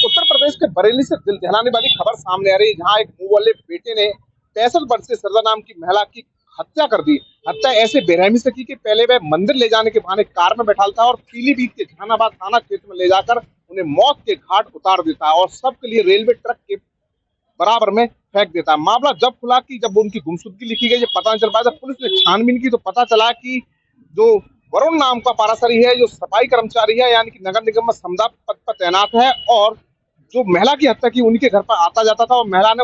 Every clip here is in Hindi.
उत्तर प्रदेश के बरेली से दिल दहलाने वाली खबर सामने आ रही है, जहां एक मुंह वाले बेटे ने 65 वर्षीय सरदा नाम की महिला की हत्या कर दी। हत्या ऐसे बेरहमी से की कि पहले वह मंदिर ले जाने के बहाने कार में बैठा था और पीलीभीत के जहानाबाद थाना क्षेत्र में ले जाकर उन्हें मौत के घाट उतार देता है और सबके लिए रेलवे ट्रक के बराबर में फेंक देता है। मामला जब खुला कि जब उनकी गुमशुदगी लिखी गई, पता नहीं चल पाया। जब पुलिस ने छानबीन की तो पता चला कि जो वरुण नाम का पारासरी है, जो सफाई कर्मचारी है, यानी कि नगर निगम में समदा पद पर तैनात है, और जो महिला की हत्या की उनके घर पर आता जाता था और महिला ने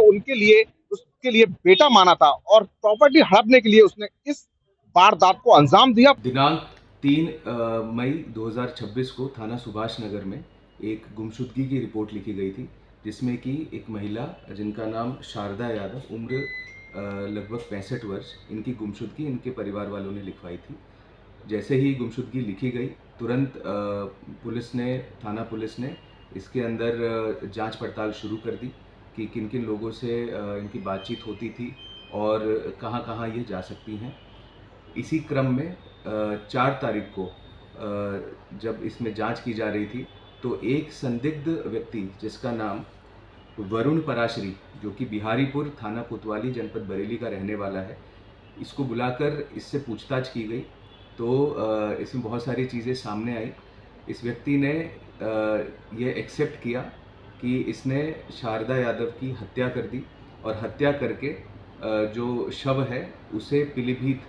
उसके लिए बेटा माना था और प्रॉपर्टी हड़पने के लिए उसने इस वारदात को अंजाम दिया। दिनांक 3 मई 2026 को थाना सुभाष नगर में एक गुमशुदगी की रिपोर्ट लिखी गई थी, जिसमें कि एक महिला जिनका नाम शारदा यादव, उम्र लगभग 65 वर्ष, इनकी गुमशुदगी इनके परिवार वालों ने लिखवाई थी। जैसे ही गुमशुदगी लिखी गई, तुरंत थाना पुलिस ने इसके अंदर जांच पड़ताल शुरू कर दी कि किन किन लोगों से इनकी बातचीत होती थी और कहां कहां ये जा सकती हैं। इसी क्रम में 4 तारीख को जब इसमें जांच की जा रही थी, तो एक संदिग्ध व्यक्ति जिसका नाम वरुण पराशरी, जो कि बिहारीपुर थाना कोतवाली जनपद बरेली का रहने वाला है, इसको बुलाकर इससे पूछताछ की गई तो इसमें बहुत सारी चीज़ें सामने आई। इस व्यक्ति ने ये एक्सेप्ट किया कि इसने शारदा यादव की हत्या कर दी और हत्या करके जो शव है उसे पीलीभीत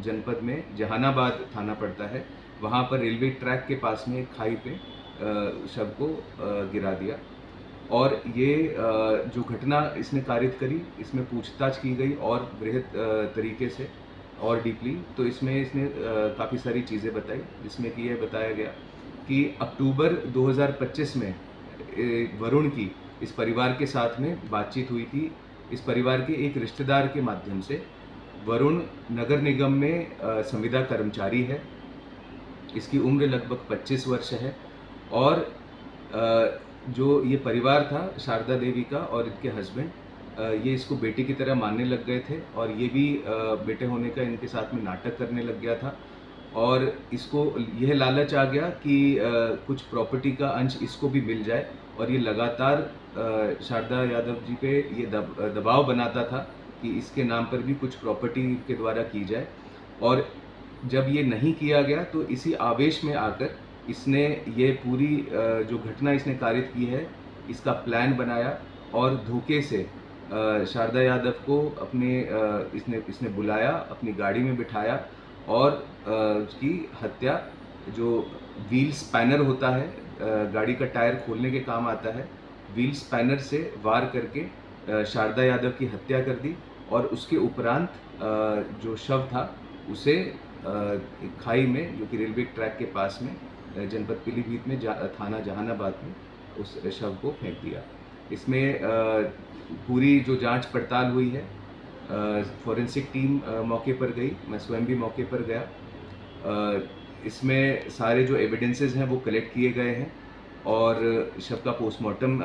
जनपद में जहानाबाद थाना पड़ता है, वहाँ पर रेलवे ट्रैक के पास में एक खाई पे शव को गिरा दिया। और ये जो घटना इसने कारित करी, इसमें पूछताछ की गई और बृहद तरीके से और डीपली, तो इसमें इसने काफ़ी सारी चीज़ें बताई, जिसमें कि ये बताया गया कि अक्टूबर 2025 में वरुण की इस परिवार के साथ में बातचीत हुई थी। इस परिवार के एक रिश्तेदार के माध्यम से वरुण नगर निगम में संविदा कर्मचारी है। इसकी उम्र लगभग 25 वर्ष है और जो ये परिवार था शारदा देवी का और इनके हस्बैंड, ये इसको बेटी की तरह मानने लग गए थे और ये भी बेटे होने का इनके साथ में नाटक करने लग गया था। और इसको यह लालच आ गया कि कुछ प्रॉपर्टी का अंश इसको भी मिल जाए, और ये लगातार शारदा यादव जी पे ये दबाव बनाता था कि इसके नाम पर भी कुछ प्रॉपर्टी के द्वारा की जाए। और जब ये नहीं किया गया तो इसी आवेश में आकर इसने ये पूरी जो घटना इसने कारित की है, इसका प्लान बनाया और धोखे से शारदा यादव को इसने बुलाया, अपनी गाड़ी में बिठाया और उसकी हत्या, जो व्हील स्पैनर होता है, गाड़ी का टायर खोलने के काम आता है, व्हील स्पैनर से वार करके शारदा यादव की हत्या कर दी। और उसके उपरांत जो शव था उसे खाई में, जो कि रेलवे ट्रैक के पास में जनपद पीलीभीत में थाना जहानाबाद में, उस शव को फेंक दिया। इसमें पूरी जो जांच पड़ताल हुई है, फॉरेंसिक टीम मौके पर गई, मैं स्वयं भी मौके पर गया। इसमें सारे जो एविडेंसेस हैं वो कलेक्ट किए गए हैं और शव का पोस्टमार्टम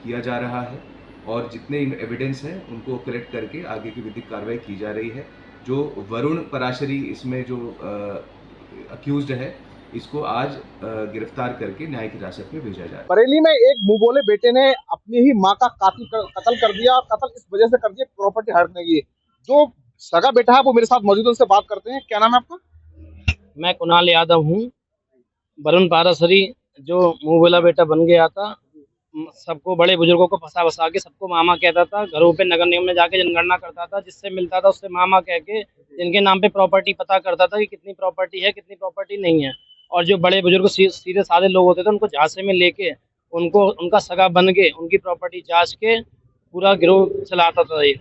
किया जा रहा है और जितने एविडेंस हैं उनको कलेक्ट करके आगे की विधिक कार्रवाई की जा रही है। जो वरुण पराशरी इसमें जो अक्यूज्ड है, इसको आज गिरफ्तार करके न्यायिक हिरासत में भेजा जाए। बरेली में एक मुंह बोले बेटे ने अपनी ही मां का कत्ल कर दिया। कत्ल इस वजह से कर दिया, प्रॉपर्टी हड़पने की। जो सगा बेटा है वो मेरे साथ मौजूद है, उनसे बात करते हैं। क्या नाम है आपका? मैं कुणाल यादव हूँ। वरुण पारासरी जो मुंह बोला बेटा बन गया था, सबको, बड़े बुजुर्गों को फंसा के सबको मामा कहता था। घरों पे नगर निगम में जाके जनगणना करता था, जिससे मिलता था उससे मामा कह के जिनके नाम पे प्रॉपर्टी पता करता था कि कितनी प्रॉपर्टी है, कितनी प्रॉपर्टी नहीं है। और जो बड़े बुजुर्ग सीधे साधे लोग होते थे, उनको झांसे में लेके उनको उनका सगा बन के उनकी प्रॉपर्टी जांच के पूरा गिरोह चलाता था। ये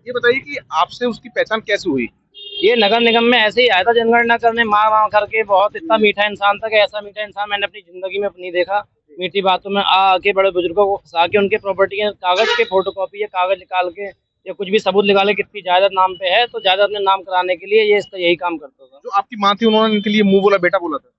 बताइए कि आपसे उसकी पहचान कैसे हुई? ये नगर निगम में ऐसे ही आया था जनगणना करने, माँ करके। बहुत इतना मीठा इंसान था कि ऐसा मीठा इंसान मैंने अपनी जिंदगी में नहीं देखा। मीठी बातों में आके बड़े बुजुर्गों को फंसा के उनके प्रॉपर्टी के कागज के फोटोकॉपी या कागज निकाल के या कुछ भी सबूत निकाले कितनी जायदाद नाम पे है, तो जायदाद में नाम कराने के लिए ये यही काम करता था। जो आपकी माँ थी, उन्होंने इनके लिए मुंह बोला बेटा बोला था?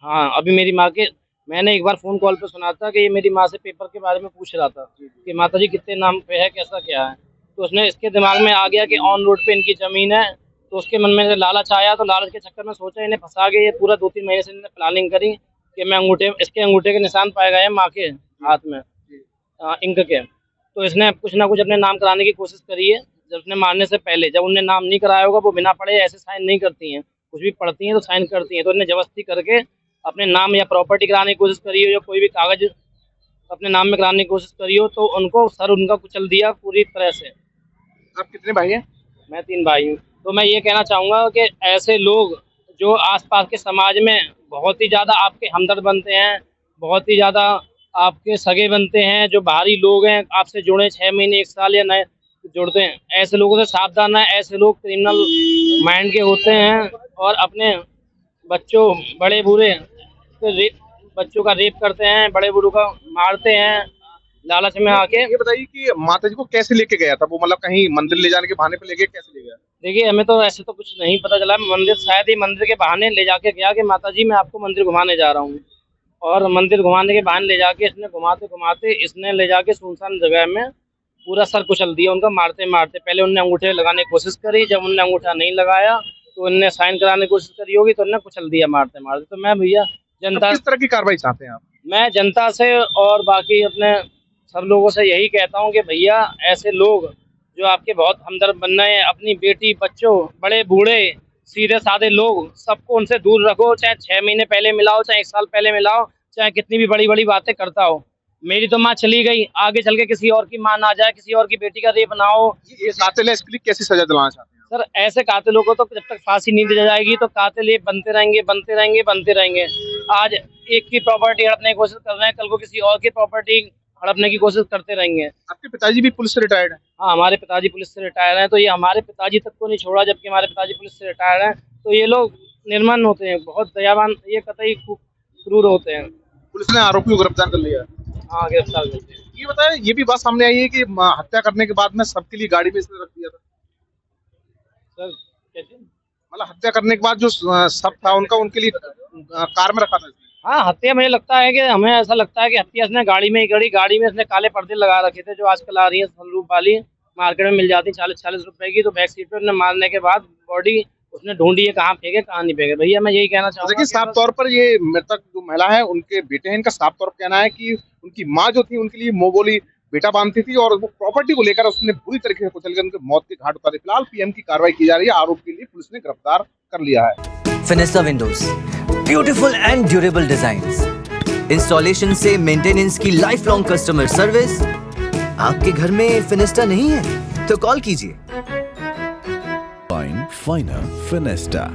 हाँ, अभी मेरी माँ के, मैंने एक बार फोन कॉल पे सुना था कि ये मेरी माँ से पेपर के बारे में पूछ रहा था कि माता जी कितने नाम पे है, कैसा क्या है। तो उसने, इसके दिमाग में आ गया कि ऑन रोड पे इनकी जमीन है, तो उसके मन में लालच आया। तो लालच के चक्कर में सोचा इन्हें फंसा के, ये पूरा 2-3 महीने से इन्होंने प्लानिंग करी कि मैं इसके अंगूठे के निशान पाए गए हैं माँ के, हाथ में इंक के। तो इसने कुछ ना कुछ अपने नाम कराने की कोशिश करी है जब उसने मारने से पहले। जब उनने नाम नहीं कराया होगा, वो बिना पढ़े ऐसे साइन नहीं करती हैं, कुछ भी पढ़ती हैं तो साइन करती हैं। तो इन्हें जबरदस्ती करके अपने नाम या प्रॉपर्टी कराने की कोशिश करी हो या कोई भी कागज अपने नाम में कराने की कोशिश करी हो, तो उनको सर उनका कुचल दिया पूरी तरह से। आप कितने भाई हैं? मैं 3 भाई हूँ। तो मैं ये कहना चाहूँगा कि ऐसे लोग जो आसपास के समाज में बहुत ही ज़्यादा आपके हमदर्द बनते हैं, बहुत ही ज़्यादा आपके सगे बनते हैं, जो बाहरी लोग हैं आपसे जुड़े 6 महीने 1 साल या नए जुड़ते हैं, ऐसे लोगों से सावधान है। ऐसे लोग क्रिमिनल माइंड के होते हैं और अपने बच्चों बड़े बूढ़े बच्चों का रेप करते हैं, बड़े बूढ़ों का मारते हैं लालच में आके। ये बताइए कि माता जी को कैसे लेके गया था वो, मतलब कहीं मंदिर ले जाने के बहाने पे लेके कैसे ले गया? देखिए, हमें तो ऐसे तो कुछ नहीं पता चला। मंदिर शायद ही मंदिर के बहाने ले जाके गया कि माता जी मैं आपको मंदिर घुमाने जा रहा हूँ, और मंदिर घुमाने के बहाने ले जाके इसने घुमाते घुमाते इसने ले जाके सुनसान जगह में पूरा सर कुचल दिया उनका मारते मारते। पहले उनने अंगूठे लगाने की कोशिश करी, जब उनने अंगूठा नहीं लगाया तो उनने साइन कराने की कोशिश करी होगी, तो उन्होंने कुचल दिया मारते मारते। तो मैं भैया जनता, किस तरह की कार्रवाई चाहते हैं आप? मैं जनता से और बाकी अपने सब लोगों से यही कहता हूँ कि भैया ऐसे लोग जो आपके बहुत हमदर्द बन रहे हैं, अपनी बेटी बच्चों बड़े बूढ़े सीधे साधे लोग, सबको उनसे दूर रखो। चाहे 6 महीने पहले मिलाओ, चाहे 1 साल पहले मिलाओ, चाहे कितनी भी बड़ी बड़ी बातें करता हो। मेरी तो माँ चली गई, आगे चल के किसी और की माँ ना जाए, किसी और की बेटी का रेप ना हो। ये कातिल है, इसके लिए कैसी सजा दिलाना चाहते हैं? सर ऐसे कातिलों को तो जब तक फांसी नहीं दी जाएगी तो कातिल ये बनते रहेंगे बनते रहेंगे बनते रहेंगे। आज एक की प्रॉपर्टी हड़पने की कोशिश कर रहे हैं, कल को किसी और की प्रॉपर्टी हड़पने की कोशिश करते रहेंगे। आपके पिताजी भी पुलिस से रिटायर्ड है? हाँ, हमारे पिताजी पुलिस से रिटायर हैं, तो ये हमारे पिताजी तक को नहीं छोड़ा, जबकि हमारे पिताजी पुलिस से रिटायर हैं। तो ये लोग निर्मम होते हैं, बहुत दयावान, ये कतई क्रूर होते हैं। पुलिस ने आरोपी को गिरफ्तार कर लिया? हाँ, गिरफ्तार करते हैं। ये बताएं, ये भी बात सामने आई है कि हत्या करने के बाद में सबके लिए गाड़ी में इसने रख दिया था। सर कैसे? मतलब हत्या करने के बाद जो सब था उनका, उनके लिए कार में रखा था इसने। हाँ, हत्या मुझे लगता है कि हमें ऐसा लगता है कि हत्या इसने गाड़ी में ही करी। गाड़ी में इसने काले पर्दे लगा रखे थे, जो आजकल आ रही है सनरूफ वाली, मार्केट में मिल जाती 40-40 रुपए की। तो बैक सीट पर मारने के बाद बॉडी उसने ढूंढी है, कहाँ फेंके कहाँ नहीं फेंके। भैया मैं यही कहना चाहूँगा। देखिए, साफ तौर पर ये मृतक जो महिला है उनके बेटे हैं, इनका साफ तौर पर कहना है कि उनकी माँ जो थी उनके लिए मुंह बोली बेटा बांधती थी, और वो प्रॉपर्टी को लेकर उसने बुरी तरीके से कुचलकर उनके मौत के घाट उतारे। फिलहाल पीएम की कार्रवाई की जा रही है, आरोप के लिए पुलिस ने गिरफ्तार कर लिया है। Finesta windows, beautiful and durable designs, installation से मेंटेनेंस की लाइफ लॉन्ग कस्टमर सर्विस। आपके घर में फिनिस्टा नहीं है तो कॉल कीजिए। Find Finer Finesta.